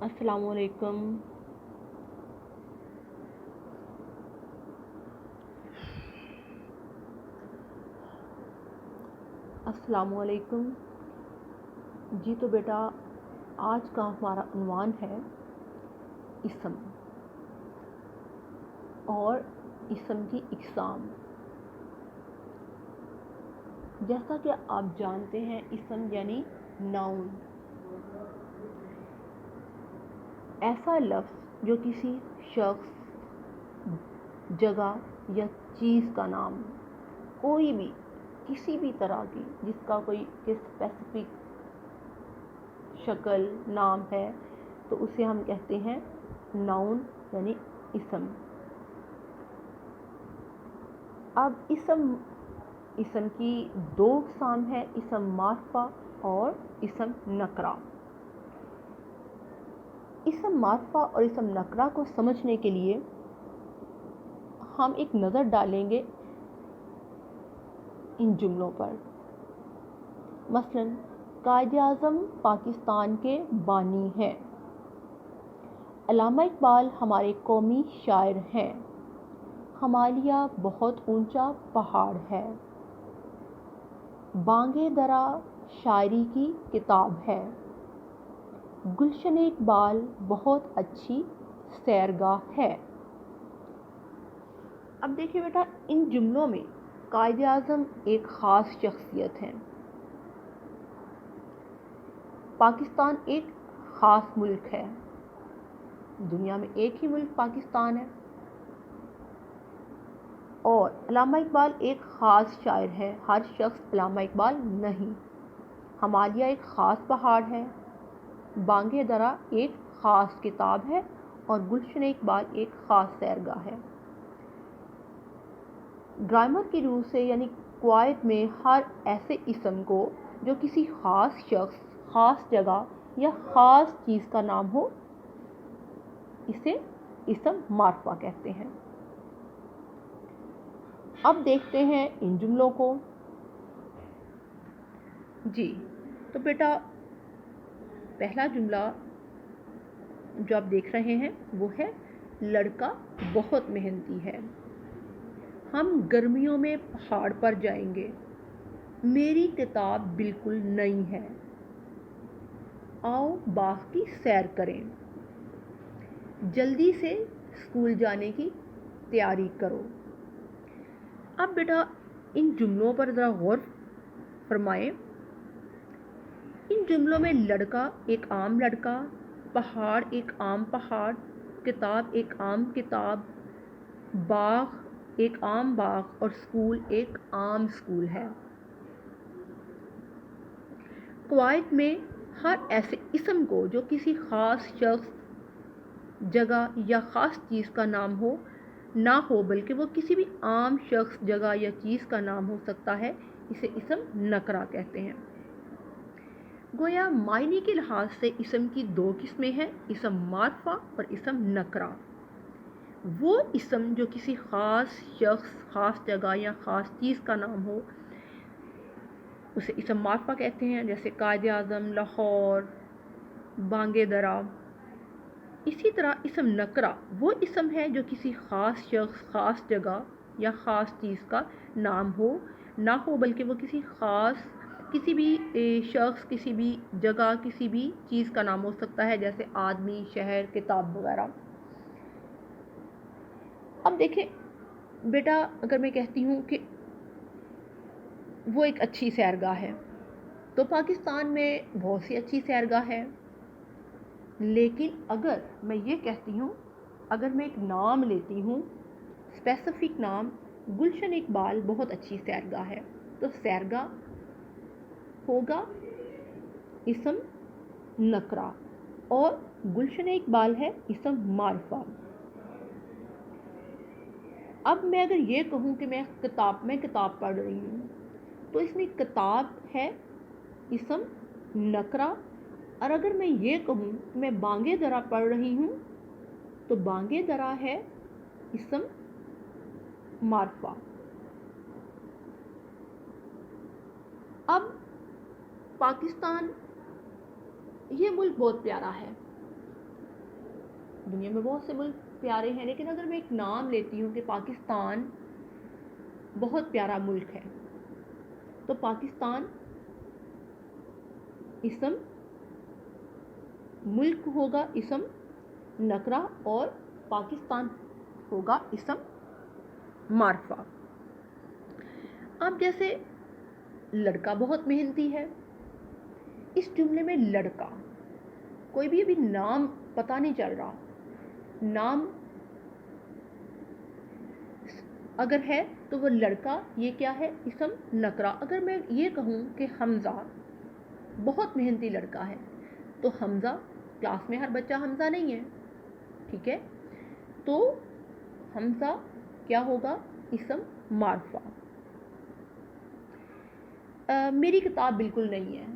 السلام علیکم۔ السلام علیکم جی، تو بیٹا آج کا ہمارا عنوان ہے اسم اور اسم کی اقسام۔ جیسا کہ آپ جانتے ہیں، اسم یعنی ناؤن، ایسا لفظ جو کسی شخص، جگہ یا چیز کا نام، کوئی بھی کسی بھی طرح کی جس کا کوئی اسپیسیفک شکل نام ہے، تو اسے ہم کہتے ہیں ناؤن یعنی اسم۔ اب اسم کی دو اقسام ہے، اسم معرفہ اور اسم نکرہ۔ اسم معرفہ اور اسم نکرہ کو سمجھنے کے لیے ہم ایک نظر ڈالیں گے ان جملوں پر۔ مثلا قائد اعظم پاکستان کے بانی ہیں، علامہ اقبال ہمارے قومی شاعر ہیں، ہمالیہ بہت اونچا پہاڑ ہے، بانگ درا شاعری کی کتاب ہے، گلشن اقبال بہت اچھی سیرگاہ ہے۔ اب دیکھیے بیٹا، ان جملوں میں قائد اعظم ایک خاص شخصیت ہے، پاکستان ایک خاص ملک ہے، دنیا میں ایک ہی ملک پاکستان ہے، اور علامہ اقبال ایک خاص شاعر ہے، ہر شخص علامہ اقبال نہیں، ہمالیہ ایک خاص پہاڑ ہے، بانگ درا ایک خاص کتاب ہے، اور گلشن اقبال ایک خاص سیرگاہ ہے۔ گرامر کی روح سے یعنی قواعد میں ہر ایسے اسم کو جو کسی خاص شخص، خاص جگہ یا خاص چیز کا نام ہو، اسے اسم معرفہ کہتے ہیں۔ اب دیکھتے ہیں ان جملوں کو۔ جی تو بیٹا، پہلا جملہ جو آپ دیکھ رہے ہیں وہ ہے لڑکا بہت محنتی ہے، ہم گرمیوں میں پہاڑ پر جائیں گے، میری کتاب بالکل نئی ہے، آؤ باغ کی سیر کریں، جلدی سے اسکول جانے کی تیاری کرو۔ اب بیٹا ان جملوں پر ذرا غور فرمائیں۔ ان جملوں میں لڑکا ایک عام لڑکا، پہاڑ ایک عام پہاڑ، کتاب ایک عام کتاب، باغ ایک عام باغ اور اسکول ایک عام اسکول ہے۔ قواعد میں ہر ایسے اسم کو جو کسی خاص شخص، جگہ یا خاص چیز کا نام ہو نہ ہو بلکہ وہ کسی بھی عام شخص، جگہ یا چیز کا نام ہو سکتا ہے، اسے اسم نکرہ کہتے ہیں۔ گویا معنی کے لحاظ سے اسم کی دو قسمیں ہیں، اسم معرفہ اور اسم نکرہ۔ وہ اسم جو کسی خاص شخص، خاص جگہ یا خاص چیز کا نام ہو، اسے اسم معرفہ کہتے ہیں، جیسے قائد اعظم، لاہور، بانگ درا۔ اسی طرح اسم نکرہ وہ اسم ہے جو کسی خاص شخص، خاص جگہ یا خاص چیز کا نام ہو نہ ہو بلکہ وہ کسی بھی شخص، کسی بھی جگہ، کسی بھی چیز کا نام ہو سکتا ہے، جیسے آدمی، شہر، کتاب وغیرہ۔ اب دیکھیں بیٹا، اگر میں کہتی ہوں کہ وہ ایک اچھی سیرگاہ ہے، تو پاکستان میں بہت سی اچھی سیرگاہ ہے، لیکن اگر میں یہ کہتی ہوں، اگر میں ایک نام لیتی ہوں، اسپیسیفک نام، گلشن اقبال بہت اچھی سیرگاہ ہے، تو سیرگاہ ہوگا اسم نکرہ اور گلشن اقبال ہے اسم معرفہ۔ اب میں اگر یہ کہوں کہ میں کتاب پڑھ رہی ہوں، تو اس میں کتاب ہے اسم نکرہ، اور اگر میں یہ کہوں کہ میں بانگ درا پڑھ رہی ہوں، تو بانگ درا ہے اسم معرفہ۔ اب پاکستان یہ ملک بہت پیارا ہے، دنیا میں بہت سے ملک پیارے ہیں، لیکن اگر میں ایک نام لیتی ہوں کہ پاکستان بہت پیارا ملک ہے، تو پاکستان اسم، ملک ہوگا اسم نکرہ، اور پاکستان ہوگا اسم معرفہ۔ اب جیسے لڑکا بہت محنتی ہے، اس جملے میں لڑکا، کوئی بھی ابھی نام پتہ نہیں چل رہا، نام اگر ہے تو وہ لڑکا، یہ کیا ہے؟ اسم نکرہ۔ اگر میں یہ کہوں کہ حمزہ بہت محنتی لڑکا ہے، تو حمزہ، کلاس میں ہر بچہ حمزہ نہیں ہے، ٹھیک ہے، تو حمزہ کیا ہوگا؟ اسم معرفہ۔ میری کتاب بالکل نہیں ہے۔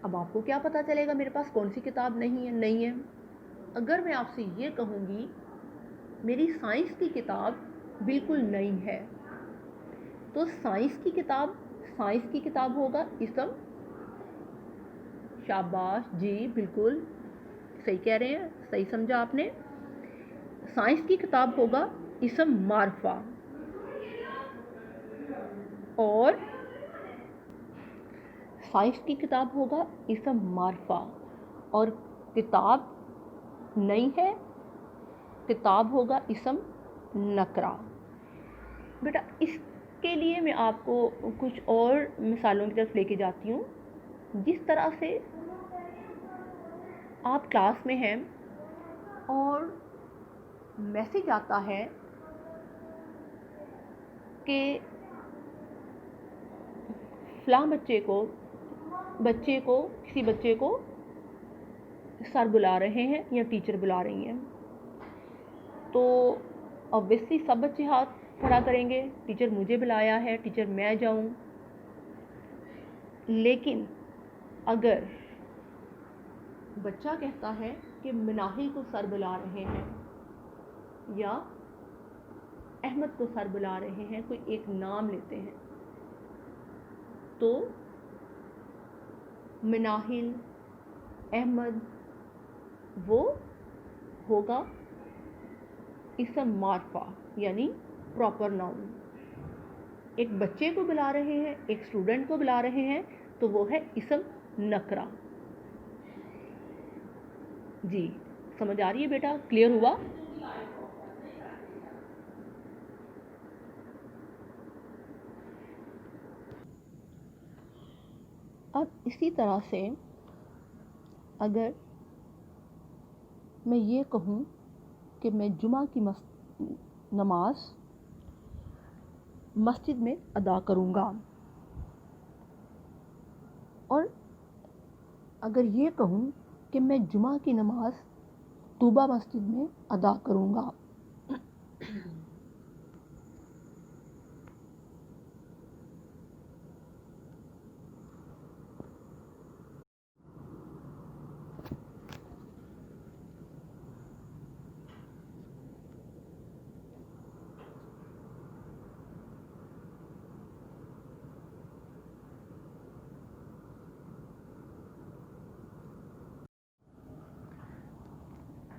اب آپ کو کیا پتہ چلے گا میرے پاس کون سی کتاب نہیں ہے؟ اگر میں آپ سے یہ کہوں گی میری سائنس کی کتاب بالکل نہیں ہے، تو سائنس کی کتاب ہوگا اسم، شاباش جی، بالکل صحیح کہہ رہے ہیں، صحیح سمجھا آپ نے، سائنس کی کتاب ہوگا اسم معرفہ۔ اور سائنس کی کتاب ہوگا اسم معرفہ، اور کتاب نہیں ہے، کتاب ہوگا اسم نکرہ۔ بیٹا اس کے لیے میں آپ کو کچھ اور مثالوں کی طرف لے کے جاتی ہوں۔ جس طرح سے آپ کلاس میں ہیں اور میسج آتا ہے کہ فلاں کسی بچے کو سر بلا رہے ہیں یا ٹیچر بلا رہی ہیں، تو obviously سب بچے ہاتھ کھڑا کریں گے، ٹیچر مجھے بلایا ہے، ٹیچر میں جاؤں۔ لیکن اگر بچہ کہتا ہے کہ مناہل کو سر بلا رہے ہیں یا احمد کو سر بلا رہے ہیں، کوئی ایک نام لیتے ہیں، تو مناہل، احمد، وہ ہوگا اسم معرفہ یعنی پراپر ناؤن۔ ایک بچے کو بلا رہے ہیں، ایک اسٹوڈنٹ کو بلا رہے ہیں، تو وہ ہے اسم نکرہ۔ جی سمجھ آ رہی ہے بیٹا؟ کلیئر ہوا؟ اب اسی طرح سے اگر میں یہ کہوں کہ میں جمعہ کی نماز مسجد میں ادا کروں گا، اور اگر یہ کہوں کہ میں جمعہ کی نماز طوبہ مسجد میں ادا کروں گا،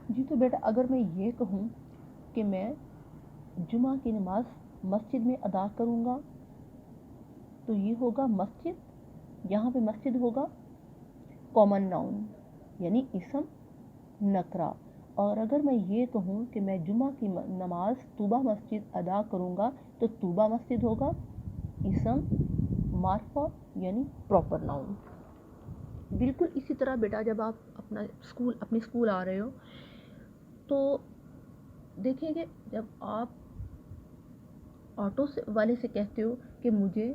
جی تو بیٹا اگر میں یہ کہوں کہ میں جمعہ کی نماز مسجد میں ادا کروں گا، تو یہ ہوگا مسجد، یہاں پہ مسجد ہوگا کامن ناؤن یعنی اسم نکرہ۔ اور اگر میں یہ کہوں کہ میں جمعہ کی نماز طوبہ مسجد ادا کروں گا، تو طوبہ مسجد ہوگا اسم معرفہ یعنی پراپر ناؤن۔ بالکل اسی طرح بیٹا جب آپ اپنے اسکول آ رہے ہو، تو دیکھیں گے جب آپ آٹو والے سے کہتے ہو کہ مجھے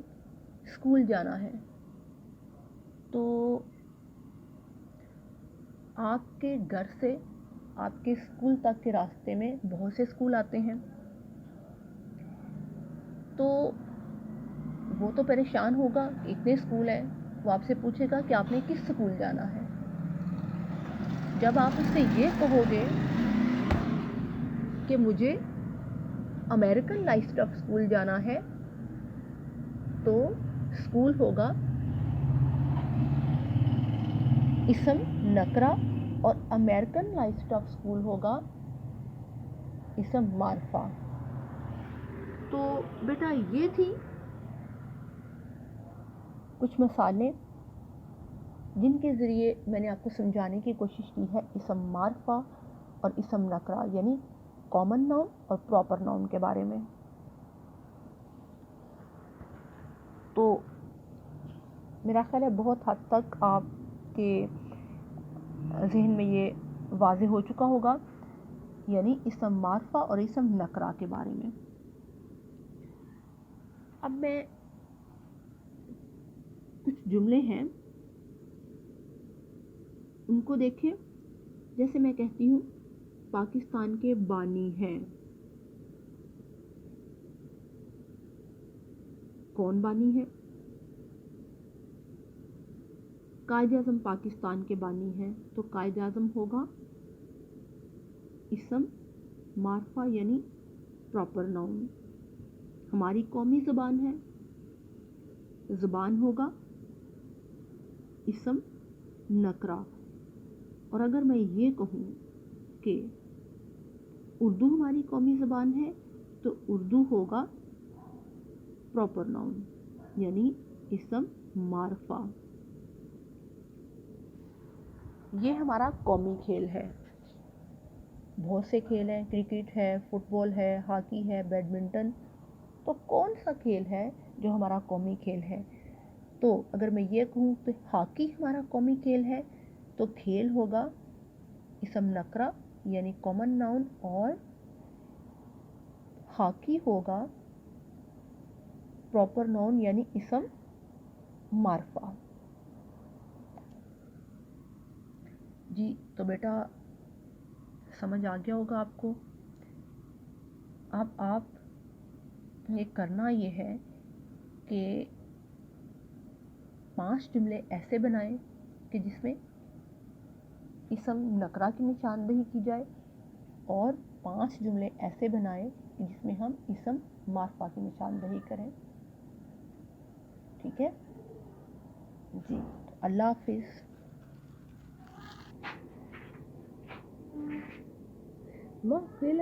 اسکول جانا ہے، تو آپ کے گھر سے آپ کے اسکول تک کے راستے میں بہت سے اسکول آتے ہیں، تو وہ تو پریشان ہوگا کہ اتنے اسکول ہیں، وہ آپ سے پوچھے گا کہ آپ نے کس اسکول جانا ہے۔ جب آپ اس سے یہ کہو گے کہ مجھے امریکن لائف اسٹاف اسکول جانا ہے، تو اسکول ہوگا اسم نکرہ اور امریکن لائف اسٹاف اسکول ہوگا اسم معرفہ۔ تو بیٹا یہ تھی کچھ مثالیں جن کے ذریعے میں نے آپ کو سمجھانے کی کوشش کی ہے اسم معرفہ اور اسم نکرہ یعنی کامن ناؤن اور پراپر ناؤن کے بارے میں۔ تو میرا خیال ہے بہت حد تک آپ کے ذہن میں یہ واضح ہو چکا ہوگا، یعنی اسم معرفہ اور اسم نکرہ کے بارے میں۔ اب میں کچھ جملے ہیں ان کو دیکھیں، جیسے میں کہتی ہوں پاکستان کے بانی ہیں۔ کون بانی ہے؟ قائد اعظم پاکستان کے بانی ہیں، تو قائد اعظم ہوگا اسم معرفہ یعنی پراپر ناؤن۔ ہماری قومی زبان ہے، زبان ہوگا اسم نکرہ۔ اور اگر میں یہ کہوں کہ اردو ہماری قومی زبان ہے تو اردو ہوگا پراپر ناؤن یعنی اسم معرفہ۔ یہ ہمارا قومی کھیل ہے، بہت سے کھیل ہیں، کرکٹ ہے، فٹ بال ہے، ہاکی ہے، بیڈمنٹن۔ تو کون سا کھیل ہے جو ہمارا قومی کھیل ہے؟ تو اگر میں یہ کہوں کہ ہاکی ہمارا قومی کھیل ہے تو کھیل ہوگا اسم نکرہ یعنی کامن ناؤن، اور ہاکی ہوگا پراپر ناؤن یعنی اسم معرفہ۔ جی تو بیٹا سمجھ آ گیا ہوگا آپ کو۔ اب آپ یہ کرنا یہ ہے کہ 5 جملے ایسے بنائیں کہ جس میں اسم نکرہ کی نشاندہی کی جائے، اور 5 جملے ایسے بنائیں کہ جس میں ہم اسم معرفہ کی نشاندہی کریں۔ ٹھیک ہے جی، اللہ حافظ۔ محفل